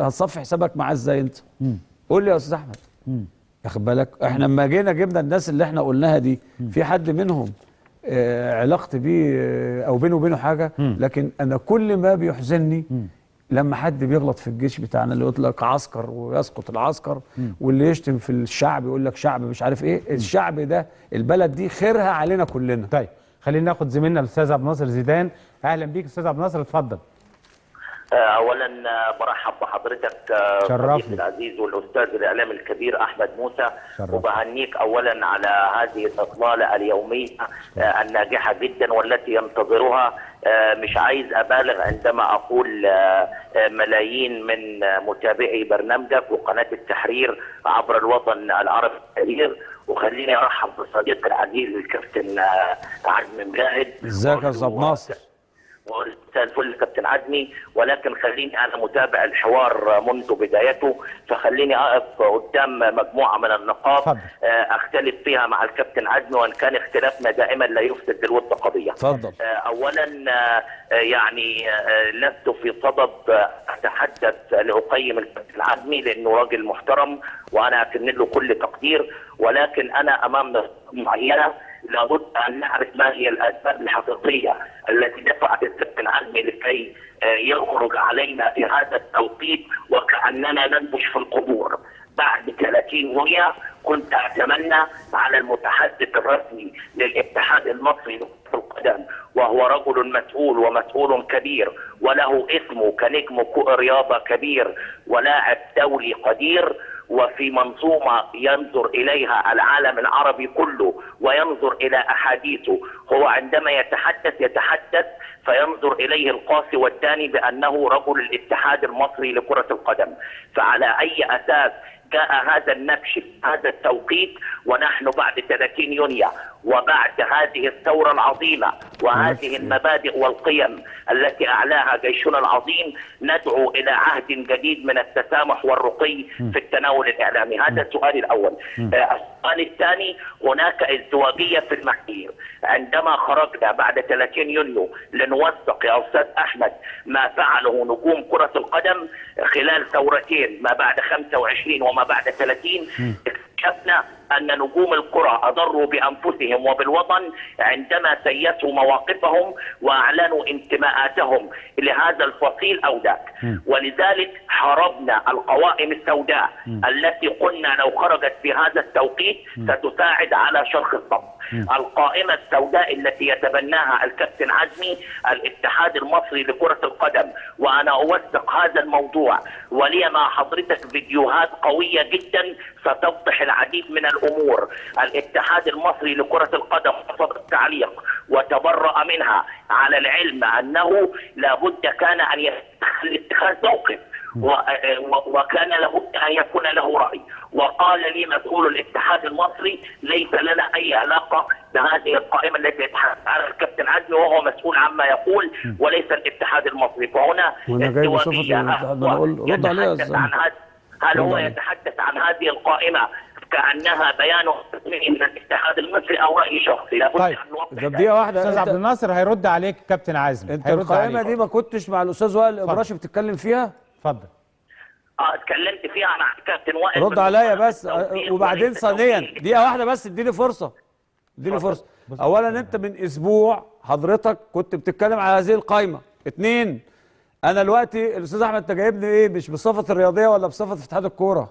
هتصفي حسابك معاه ازاي انت؟ قول لي يا استاذ احمد. واخد بالك؟ احنا لما جينا جبنا الناس اللي احنا قلناها دي، في حد منهم علاقتي بيه او بينه وبينه حاجه، لكن انا كل ما بيحزنني لما حد بيغلط في الجيش بتاعنا، اللي يطلق عسكر ويسقط العسكر، واللي يشتم في الشعب يقول لك شعب مش عارف ايه. الشعب ده، البلد دي خيرها علينا كلنا. طيب خلينا ناخد زميلنا الاستاذ عبد الناصر زيدان. اهلا بيك استاذ عبد الناصر، اتفضل. اولا برحب بحضرتك شرفني العزيز والاستاذ الاعلامي الكبير احمد موسى، شرفني. وبهنيك اولا على هذه الاطلاله اليوميه الناجحه جدا والتي ينتظرها، مش عايز ابالغ عندما اقول ملايين من متابعي برنامجك وقناه التحرير عبر الوطن العربي الكبير. وخليني ارحب بصديقي العزيز الكابتن عزمي مجاهد. ازيك يا استاذ ناصر؟ مساء الفل كابتن عزمي، ولكن خليني انا متابع الحوار منذ بدايته، فخليني اقف قدام مجموعه من النقاط اختلف فيها مع الكابتن عزمي، وان كان اختلافنا دائما لا يفسد للود قضيه. اتفضل. اولا يعني لست في صدد اتحدث لاقيم الكابتن عزمي لانه راجل محترم وانا اكن له كل تقدير، ولكن انا امام معينه لابد ان نعرف ما هي الاسباب الحقيقيه التي دفعت الكابتن عزمي لكي يخرج علينا في هذا التوقيت وكاننا ننبش في القبور. بعد 30 يونيو كنت اتمنى على المتحدث الرسمي للاتحاد المصري لكرة القدم، وهو رجل مسؤول ومسؤول كبير وله اسمه كنجم رياضه كبير ولاعب دولي قدير، وفي منظومة ينظر إليها العالم العربي كله وينظر إلى أحاديثه. هو عندما يتحدث فينظر إليه القاصي والداني بأنه رجل الاتحاد المصري لكرة القدم. فعلى أي أساس جاء هذا النبش في هذا التوقيت ونحن بعد 30 يونيو وبعد هذه الثورة العظيمة وهذه المبادئ والقيم التي أعلاها جيشنا العظيم ندعو إلى عهد جديد من التسامح والرقي في التناول الإعلامي؟ هذا سؤالي الأول. السؤال الثاني، هناك ازدواجية في المعايير. عندما خرجنا بعد 30 يونيو لنوثق يا أستاذ أحمد ما فعله نجوم كرة القدم خلال ثورتين، ما بعد 25 وما بعد 30، اكتشفنا أن نجوم الكرة أضروا بأنفسهم وبالوطن عندما سيسوا مواقفهم وأعلنوا انتماءاتهم لهذا الفصيل أو ذاك. ولذلك حاربنا القوائم السوداء التي قلنا لو خرجت في هذا التوقيت ستساعد على شرخ الصف. القائمة السوداء التي يتبناها الكابتن عزمي الاتحاد المصري لكرة القدم، وأنا أوثق هذا الموضوع ولي مع حضرتك فيديوهات قوية جدا ستوضح العديد من الأمور. الاتحاد المصري لكرة القدم رفض التعليق وتبرأ منها على العلم أنه لابد كان أن يتخذ اتخاذ موقف وكان لابد أن يكون له رأي. وقال لي مسؤول الاتحاد المصري ليس لنا أي علاقة بهذه القائمة التي يتحدث عنها الكابتن عزمي وهو مسؤول عما يقول وليس الاتحاد المصري. فهنا ازدواجية. هل هو يتحدث عن هذه القائمة كأنها بيان رسمي من الاتحاد المصري أو رأي شخصي؟ لابد طيب طب دقيقة واحدة، أستاذ عبد الناصر هيرد عليك كابتن عزمي. أنت القائمة دي ما كنتش مع الأستاذ وائل الإبراشي بتتكلم فيها؟ اتفضل. اتكلمت فيها مع الكابتن وائل. رد عليا بس. وبعدين ثانيا دقيقة واحدة بس، اديني فرصة. اديني فرصة. أولا أنت من أسبوع حضرتك كنت بتتكلم على هذه القائمة. 2، انا دلوقتي الاستاذ احمد انت جايبني ايه؟ مش بصفه الرياضيه ولا بصفه اتحاد الكوره؟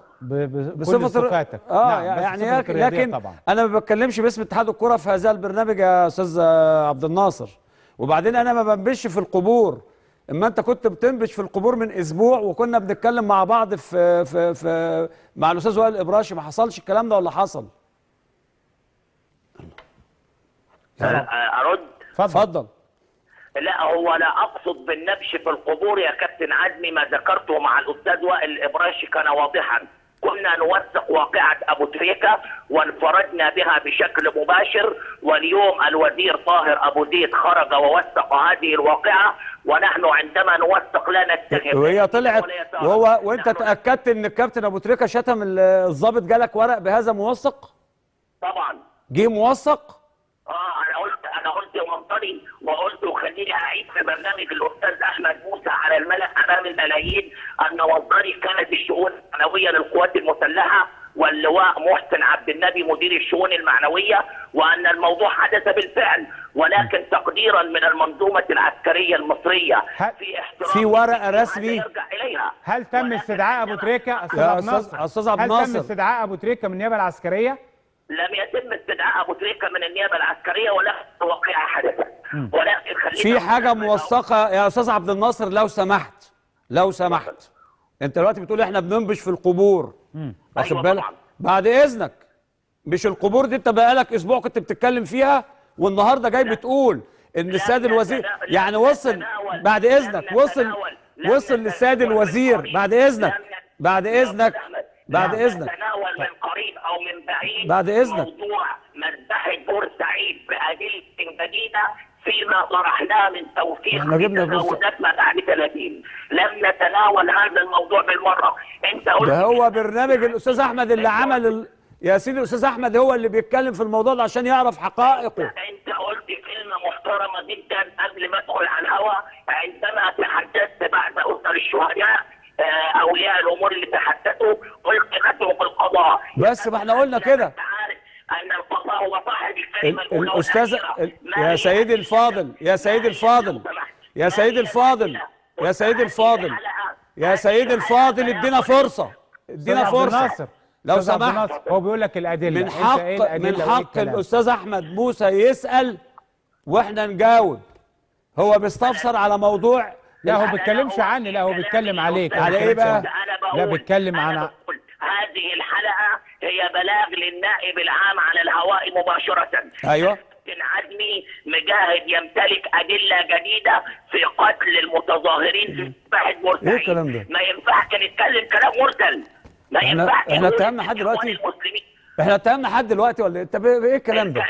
بصفه صفاتك. نعم يعني لكن طبعا. انا ما بتكلمش باسم اتحاد الكوره في هذا البرنامج يا استاذ عبد الناصر. وبعدين انا ما بنبش في القبور، اما انت كنت بتنبش في القبور من اسبوع وكنا بنتكلم مع بعض في مع الاستاذ وائل الابراشي. ما حصلش الكلام ده ولا حصل؟ ارد؟ اتفضل. لا، هو لا اقصد بالنبش في القبور يا كابتن عزمي. ما ذكرته مع الاستاذ وائل الابراشي كان واضحا. كنا نوثق واقعة ابو تريكة وانفردنا بها بشكل مباشر، واليوم الوزير طاهر ابو زيد خرج ووثق هذه الواقعة، ونحن عندما نوثق لا نتهم. وهي طلعت وانت تاكدت ان الكابتن ابو تريكة شتم الضابط؟ جالك ورق بهذا موثق؟ طبعا. جه موثق؟ انا قلت انا قلت وانطلي وقلت وخليني اعيد في برنامج الاستاذ احمد موسى على الملأ امام الملايين ان مصدري كانت الشؤون المعنويه للقوات المسلحه واللواء محسن عبد النبي مدير الشؤون المعنويه، وان الموضوع حدث بالفعل، ولكن تقديرا من المنظومه العسكريه المصريه في احترام في ورقة رسمي؟ يرجع اليها. هل تم استدعاء ابو تريكه استاذ يا عبد الناصر؟ أستاذ عبد هل تم الناصر، استدعاء ابو تريكه من النيابه العسكريه؟ لم يتم استدعاء ابو تريكه من النيابه العسكريه ولا واقعه حدثت، ولكن في حاجة موثقة يا أستاذ عبد الناصر لو سمحت، لو سمحت. أنت دلوقتي بتقول إحنا بننبش في القبور، واخد أيوة بالك؟ طبعاً. بعد إذنك، مش القبور دي أنت بقالك أسبوع كنت بتتكلم فيها، والنهارده جاي بتقول إن السيد الوزير يعني وصل، بعد إذنك وصل للسيد الوزير، بعد إذنك، بعد إذنك، بعد إذنك، نتناول من قريب او من بعيد بعد إذنك. موضوع مذبحه بورسعيد بادله جديده فيما طرحناه من توثيق احنا جبنا تجاوزات ما بعد 30. لم نتناول هذا الموضوع بالمره. انت قلت ده هو برنامج الأستاذ أحمد اللي عمل يا سيدي الأستاذ أحمد هو اللي بيتكلم في الموضوع ده عشان يعرف حقائقه. انت قلت كلمه محترمه جدا قبل ما ادخل على الهواء عندما تحدثت بعد اسر الشهداء اولياء الامور اللي تحدثوا، قلت نترك القضاء. بس ما احنا قلنا كده. انت عارف ان القضاء هو صاحب الكلمه الاولى الأستاذ والأخيرة. يا سيدي الفاضل، يا سيدي الفاضل، يا سيدي الفاضل، يا سيدي الفاضل، يا سيدي الفاضل، ادينا فرصة، ادينا أستاذ عبد فرصة الناصر، لو أستاذ عبد سمحت. الناصر، هو بيقول لك الادله، من أنت حق إيه الأدلة من وإيه حق الكلام؟ الأستاذ أحمد موسى يسأل واحنا نجاوب. هو بيستفسر على موضوع. لا هو بيتكلمش عني، لا هو بيتكلم عليك. على إيه بقى؟ لا بيتكلم عن هذه الحلقه هي بلاغ للنائب العام على الهواء مباشره. أيوه. كابتن عدمي مجاهد يمتلك أدلة جديدة في قتل المتظاهرين في مسبحة بورسعيد. إيه الكلام ده؟ ما ينفعش نتكلم كلام مرسل. ما ينفعش احنا نقول اتهمنا حد إخوان دلوقتي؟ المسلمين. احنا اتهمنا حد دلوقتي ولا ايه؟ انت ايه الكلام ده؟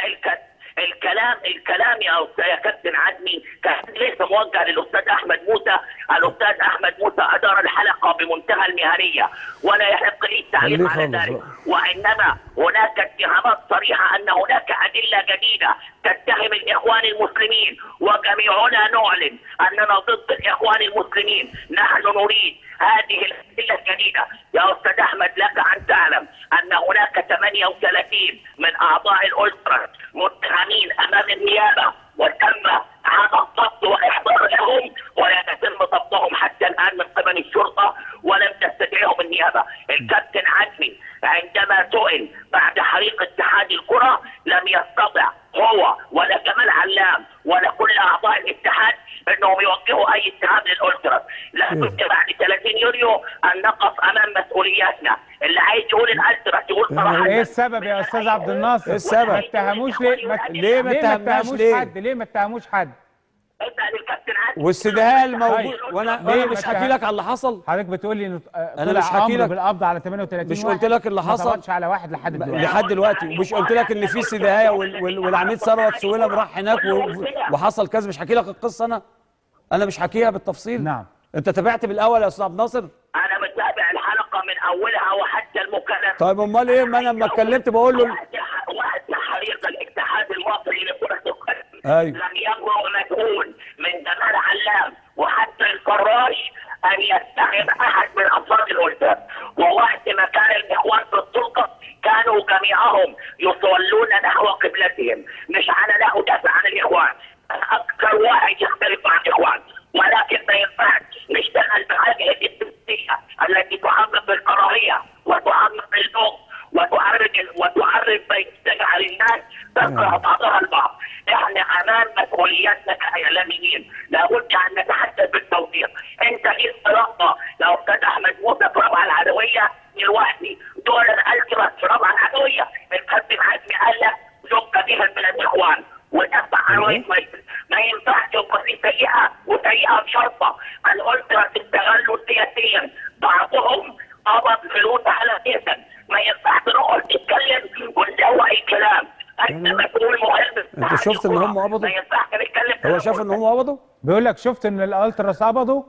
الكلام يا كابتن عدمي كان ليس موجه للاستاذ احمد موسى. الاستاذ احمد موسى ادار الحلقه بمنتهى المهنيه ولا يحق لي التعليق على ذلك، وانما هناك اتهامات صريحه ان هناك ادله جديده تتهم الاخوان المسلمين، وجميعنا نعلن اننا ضد الاخوان المسلمين. نحن نريد هذه الادله الجديده. يا استاذ احمد لك ان تعلم ان هناك 38 من اعضاء الالترا متهمين امام النيابه، وتم هذا الضبط واحضار لهم ولا يتم ضبطهم حتى الان من قبل الشرطه ولم تستدعيهم النيابه. الكابتن عزمي عندما سئل بعد حريق اتحاد الكره لم يستطع هو ولا جمال علام ولا كل اعضاء الاتحاد انهم يوجهوا اي اتهام للالتراس. لابد بعد 30 يوليو ان نقف امام مسؤولياتنا. اللي عايز يقول الالتراس يقول صراحه. ايه السبب يا استاذ عبد الناصر؟ ايه السبب؟ ما اتهموش ليه؟ ليه ما اتهمناش ليه؟ حد؟ ليه ما اتهموش حد؟ اسال الكابتن عادل. والاستدعاء الموجود وانا ليه مش ما حكي لك على اللي حصل؟ حضرتك بتقول لي انه أنا مش طلع حكي امر لك. بالقبض على 38 مش واحد، قلت لك اللي ما حصل؟ طبقش على واحد لحد دلوقتي. لحد دلوقتي. ومش قلت لك ان في استدعاء والعميد ثروت سويلم راح هناك وحصل كذا؟ مش حكي لك القصه؟ انا مش حكيها بالتفصيل. نعم. انت تابعت بالاول يا استاذ عبد الناصر؟ انا متابع الحلقه من اولها وحتى المكالمه. طيب امال ايه؟ ما انا لما اتكلمت بقول له وقت تحريق الاتحاد المصري لكره القدم أيوة. لم يجرؤ مسؤول من جمال علام وحتى الفراش ان يتهم احد من افراد الالتراس. ووقت ما كان الاخوان في السلطه كانوا جميعهم يصلون نحو قبلتهم. مش انا لا ادافع عن الاخوان، أنا اكثر واحد يختلف عن الاخوان، ولكن ما ينفعش نشتغل بهذه الدبلوماسيه التي تعمق الكراهيه وتعمق البغض وتعرف تجعل الناس تكره بعضها البعض. احنا امام مسؤولياتنا كاعلاميين لابد ان نتحدث بالتوثيق. انت ليك رغبه يا استاذ احمد موسى في ربع العدويه دلوقتي دول الالتراس في ربع العدويه. الكابتن عزمي قال لك زق بهم من الاخوان ودفع عن رئيس مجلس. ما ينفعش يبقى في سيئه وسيئه بشرطه. الالتراس استغلوا سياسيا، بعضهم قبض فلوس على جسد. ما ينفعش نقعد نتكلم ونسوي اي كلام. انت مسؤول مهم. انت شفت ان هم قبضوا؟ ما ينفعش نتكلم. هو شاف ان هم قبضوا؟ بيقول لك شفت ان الالتراس قبضوا؟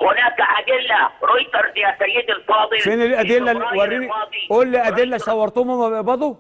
هناك ادله رويترز يا سيدي الفاضل. فين الادله؟ وريني، قول لي ادله صورتهم هم بيقبضوا.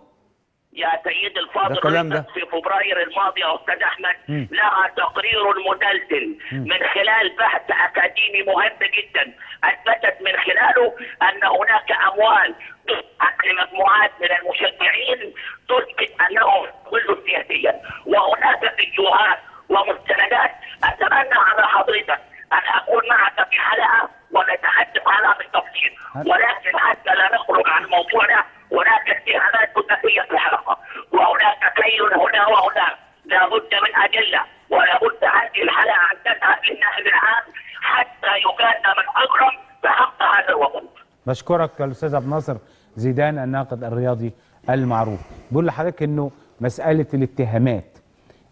يا سيدي الفاضل، الكلام ده في فبراير الماضي يا استاذ احمد لها تقرير مدلدل من خلال بحث اكاديمي مهم جدا اثبتت من خلاله ان هناك اموال تدفع لمجموعات من المشجعين تثبت انهم كلوا سياسيا، وهناك فيديوهات ومستندات. اتمنى على حضرتك ان اكون معك في حلقه ونتحدث عنها بالتفصيل، ولكن حتى لا نخرج عن موضوعنا هناك اتهامات كثيرة في الحلقه، وهناك كيل هنا وهناك، لابد من ادله، ولابد هذه الحلقه ان تذهب للنائب العام حتى يجازى من اجرم بحق هذا الوطن. بشكرك الاستاذ عبد الناصر زيدان الناقد الرياضي المعروف. بقول لحضرتك انه مساله الاتهامات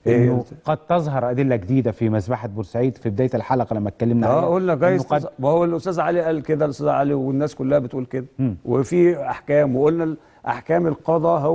انه قد تظهر ادله جديده في مذبحه بورسعيد في بدايه الحلقه لما اتكلمنا عليها. قلنا جايز ما هو الاستاذ علي قال كده، الاستاذ علي والناس كلها بتقول كده، وفي احكام، وقلنا احكام القضاء هو